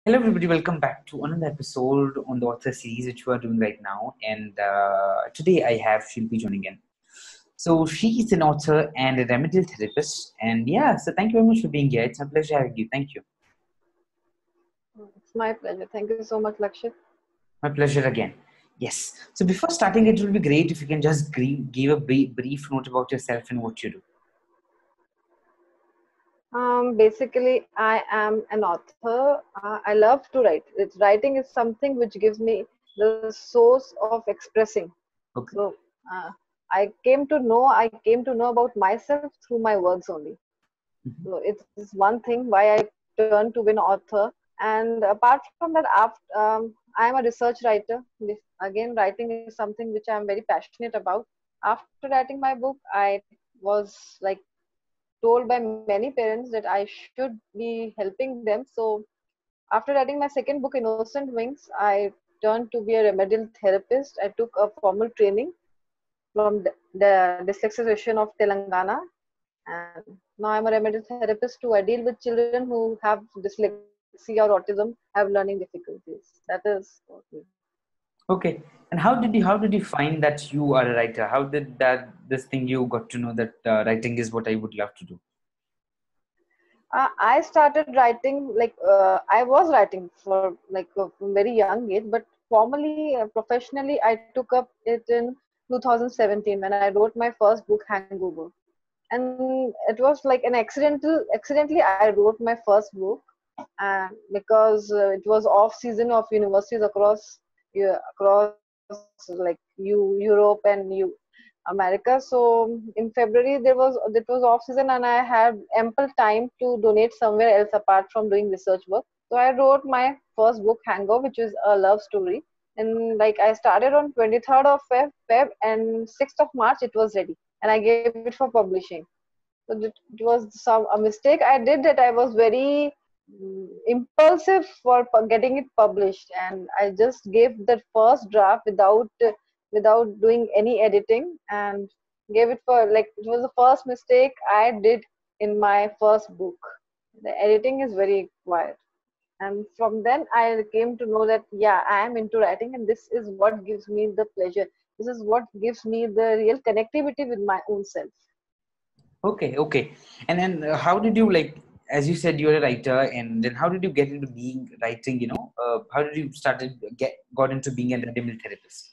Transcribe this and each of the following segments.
Hello, everybody. Welcome back to another episode on the author series, which we are doing right now. And today I have Shilpi joining in. So she is an author and a remedial therapist. And yeah, so thank you very much for being here. It's a pleasure having you. Thank you. It's my pleasure. Thank you so much, Lakshit. My pleasure again. Yes. So before starting, it will be great if you can just give a brief note about yourself and what you do. Basically, I am an author. I love to write. Writing is something which gives me the source of expressing. Okay. So I came to know about myself through my words only. Mhm. So it's one thing why I turned to be an author. And apart from that, I am a research writer. Again, writing is something which I am very passionate about. After writing my book, I was like told by many parents that I should be helping them. So after writing my second book, Innocent Wings, I turned to be a remedial therapist. I took a formal training from the Dyslexia Association of Telangana, and now I'm a remedial therapist too. I deal with children who have dyslexia or autism, have learning difficulties. That is what we. Okay. And how did you find that you are a writer? How did that this thing you got to know that writing is what I would love to do? I started writing I was writing for from very young age, but formally, professionally, I took up it in 2017 when I wrote my first book, Hangover. And it was like an accidentally I wrote my first book, and because it was off season of universities across Europe and America. So in February it was off season, and I had ample time to donate somewhere else apart from doing research work. So I wrote my first book, Hangover, which is a love story. And like I started on 23rd of Feb, and 6th of March it was ready, and I gave it for publishing. So it was a mistake I did, that I was very impulsive for getting it published, and I just gave that first draft without doing any editing, and gave it for, like, it was the first mistake I did in my first book. The editing is very required, and from then I came to know that yeah, I am into writing, and this is what gives me the pleasure. This is what gives me the real connectivity with my own self. Okay, okay. And then how did you like, as you said, you're a writer, and then how did you get into being writing? How did you got into being a remedial therapist?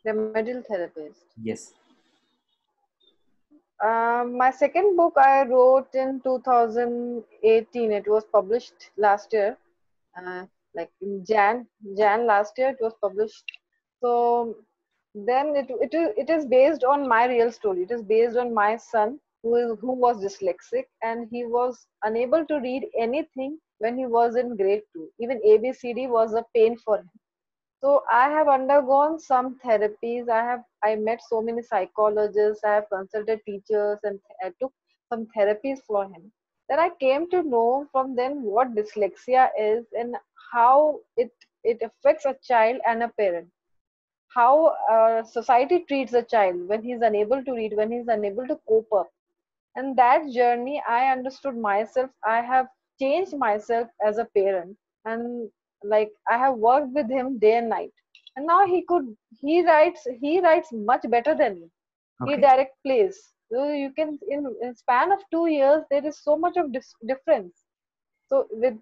Remedial therapist. Yes. My second book I wrote in 2018. It was published last year, uh, like in Jan last year. It was published. So then it is based on my real story. It is based on my son who was dyslexic, and he was unable to read anything when he was in grade two. Even ABCD was a pain for him. So I have undergone some therapies. I met so many psychologists. I have consulted teachers, and I took some therapies for him. Then I came to know from them what dyslexia is, and how it affects a child and a parent. How society treats a child when he's unable to read, when he's unable to cope up. And that journey, I understood myself. I have changed myself as a parent, and like I have worked with him day and night. And now he writes much better than me. He Okay. direct plays. So you can, in span of 2 years, there is so much of difference. So with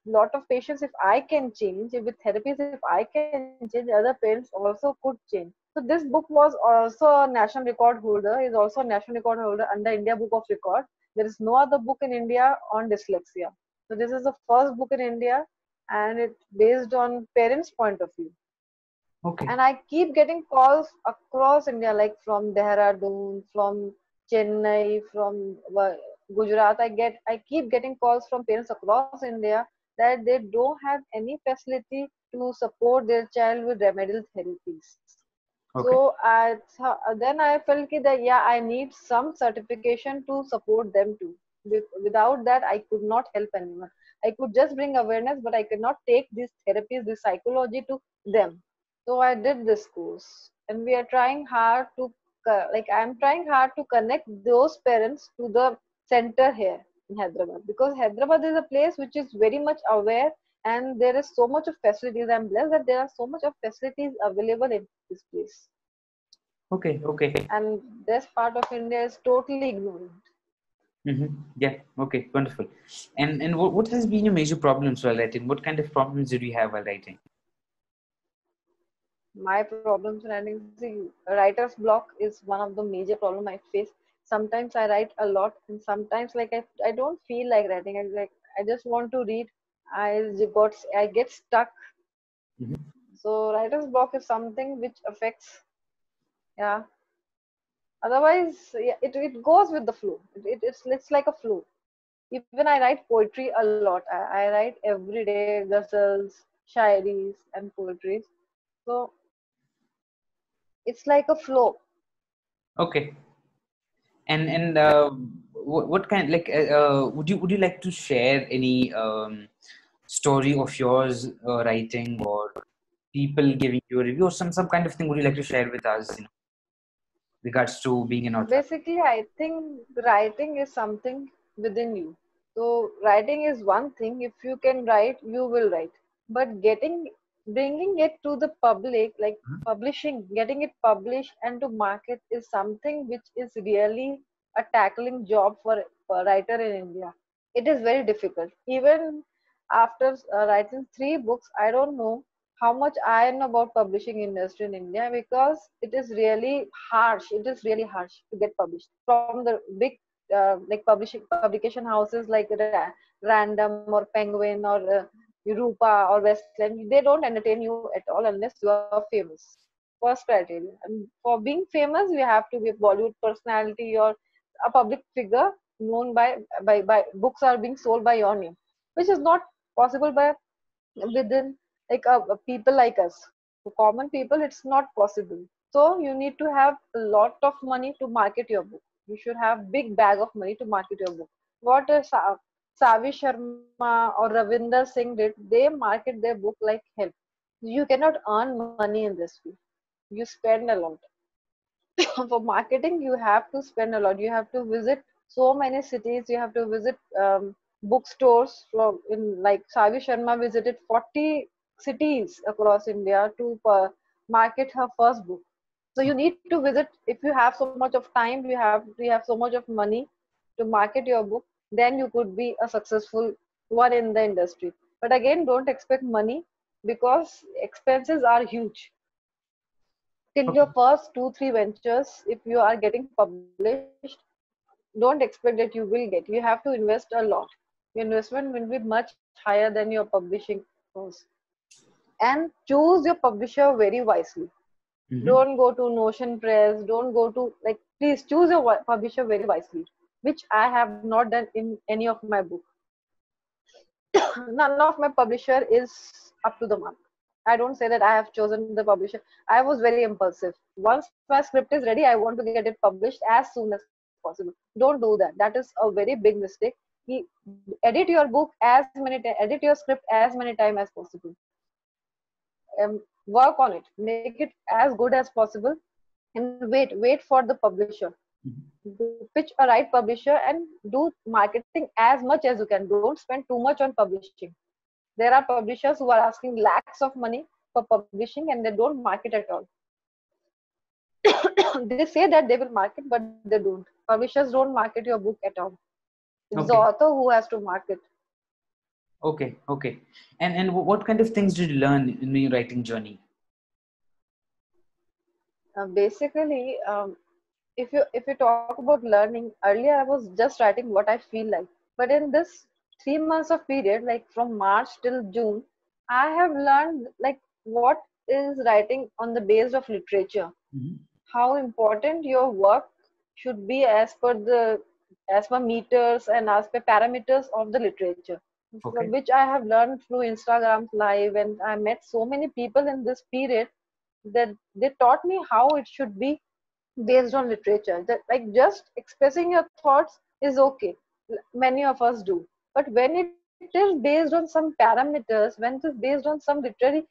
lot of patients, if I can change, with therapies, if I can change, other parents also could change. So this book was also a national record holder. Is also a national record holder under India Book of Record. There is no other book in India on dyslexia. So this is the first book in India, and it's based on parents' point of view. Okay. And I keep getting calls across India, like from Dehradun, from Chennai, from Gujarat. I keep getting calls from parents across India that they don't have any facility to support their child with remedial therapies. So Okay. then I felt that yeah, I need some certification to support them too. Without that, I could not help anyone. I could just bring awareness, but I could not take these therapies, this psychology to them. So I did this course, and we are trying hard to I'm trying hard to connect those parents to the center here. in Hyderabad, because Hyderabad is a place which is very much aware, and there is so much of facilities. I'm blessed that there are so much of facilities available in this place, Okay, okay. and this part of India is totally ignored. Mm-hmm. Yeah, okay, wonderful. And what has been your major problems while writing? What kind of problems did you have while writing? My problems writing, see, writer's block is one of the major problem I face. Sometimes I write a lot, and sometimes like I don't feel like writing. I just want to read. I get stuck. Mm-hmm. So writer's block is something which affects, yeah. Otherwise, yeah, it goes with the flow. It's like a flow. Even I write poetry a lot. I write every day ghazals, shairis, and poetries. So it's like a flow. Okay. And what kind, like would you like to share any story of yours writing, or people giving you a review, or some kind of thing would you like to share with us, regards to being an author? Basically, I think writing is something within you. So writing is one thing. If you can write, you will write. But bringing it to the public, like publishing, getting it published and to market is something which is really a tackling job for a writer in India. It is very difficult. Even after writing three books, I don't know how much I know about publishing industry in India, because it is really harsh. It is really harsh to get published from the big like publication houses like Random or Penguin or Rupa or Westland. They don't entertain you at all unless you are famous. First criteria. And for being famous, you have to be a Bollywood personality or a public figure known by books are being sold by your name, which is not possible by within like people like us. For common people, it's not possible. So you need to have a lot of money to market your book. You should have big bag of money to market your book. What Savi Sharma or Ravinder Singh did, they market their book like hell. You cannot earn money in this field. You spend a lot. For marketing, you have to spend a lot. You have to visit so many cities. You have to visit bookstores. From in like Savi Sharma visited 40 cities across India to market her first book. So you need to visit. If you have so much of time, you have so much of money to market your book, then you could be a successful one in the industry. But again, don't expect money, because expenses are huge till Okay. your first two three ventures. If you are getting published, don't expect that you will get. You have to invest a lot. Your investment will be much higher than your publishing cost. And choose your publisher very wisely. Mm-hmm. Don't go to Notion Press, don't go to, like, please choose your publisher very wisely, which I have not done in any of my book. None of my publisher is up to the mark. I don't say that I have chosen the publisher. I was very impulsive. Once my script is ready, I want to get it published as soon as possible. Don't do that. That is a very big mistake. He, edit your book edit your script as many times as possible. Work on it. Make it as good as possible, and wait for the publisher. Pitch a right publisher and do marketing as much as you can. Don't spend too much on publishing. There are publishers who are asking lakhs of money for publishing and they don't market at all. They say that they will market, but they don't. Publishers don't market your book at all. It's the Okay. author who has to market. Okay. Okay. And what kind of things did you learn in your writing journey? Basically, if you talk about learning, earlier I was just writing what I feel like. But in this 3 months of period, like from March till June, I have learned like what is writing on the base of literature, Mm-hmm. how important your work should be as per meters and as per parameters of the literature, from Okay. which I have learned through Instagram's live, and I met so many people in this period that they taught me how it should be based on literature. That like just expressing your thoughts is okay. Many of us do. But when it is based on some parameters, when it is based on some literary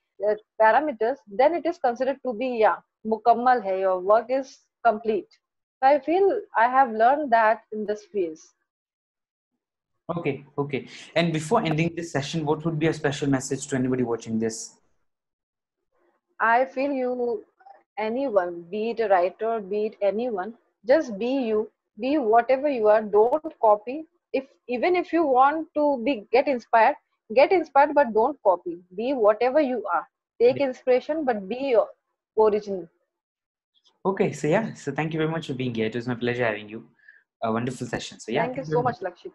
parameters, then it is considered to be, yeah, mukammal hai, your work is complete. So I feel I have learned that in this phase. Okay, okay. And before ending this session, what would be a special message to anybody watching this? I feel you, anyone, be it a writer, be it anyone, just be you, be whatever you are. Don't copy. If even if you want to be get inspired, but don't copy. Be whatever you are. Take inspiration, but be your original. Okay, so yeah, so thank you very much for being here. It was my pleasure having you. A wonderful session. So yeah, Thank thank you you very so much. much, Lakshit.